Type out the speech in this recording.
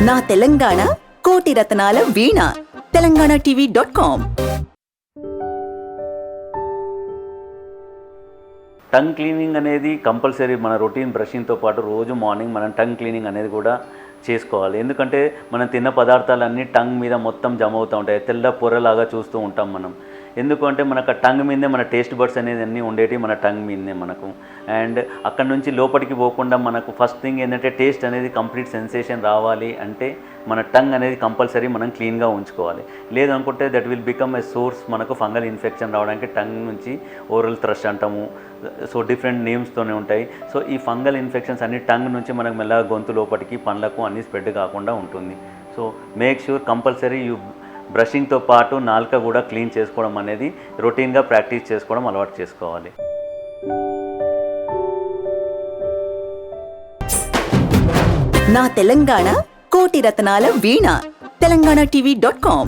నా తెలంగాణ కోటి రత్నాల వీణ తెలంగాణtv.com. టంగ్ క్లీనింగ్ అనేది కంపల్సరీ మన రొటీన్ బ్రషింగ్తో పాటు రోజు మార్నింగ్ మనం టంగ్ క్లీనింగ్ అనేది కూడా చేసుకోవాలి. ఎందుకంటే మనం తిన్న పదార్థాలన్నీ టంగ్ మీద మొత్తం జమ అవుతూ ఉంటాయి, తెల్ల పొరలాగా చూస్తూ ఉంటాం మనం. ఎందుకంటే మనకు టంగ్ మీదే మన టేస్ట్ బడ్స్ అనేది అన్నీ ఉండేవి మన టంగ్ మీదే మనకు. అండ్ అక్కడ నుంచి లోపలికి పోకుండా మనకు ఫస్ట్ థింగ్ ఏంటంటే టేస్ట్ అనేది కంప్లీట్ సెన్సేషన్ రావాలి అంటే మన టంగ్ అనేది కంపల్సరీ మనం క్లీన్గా ఉంచుకోవాలి. లేదనుకుంటే that will become a source మనకు ఫంగల్ ఇన్ఫెక్షన్ రావడానికి. టంగ్ నుంచి ఓరల్ థ్రష్ అంటాము, సో డిఫరెంట్ నేమ్స్తోనే ఉంటాయి. సో ఈ ఫంగల్ ఇన్ఫెక్షన్స్ అన్ని టంగ్ నుంచి మనకు మెల్లగా గొంతు లోపలికి పండ్లకు అన్నీ స్ప్రెడ్ కాకుండా ఉంటుంది. So make sure compulsory you బ్రషింగ్తో పాటు నాలుక కూడా క్లీన్ చేసుకోవడం అనేది రొటీన్గా ప్రాక్టీస్ చేసుకోవడం అలవాటు చేసుకోవాలి. నా తెలంగాణ కోటి రత్నాల వీణ తెలంగాణtv.com.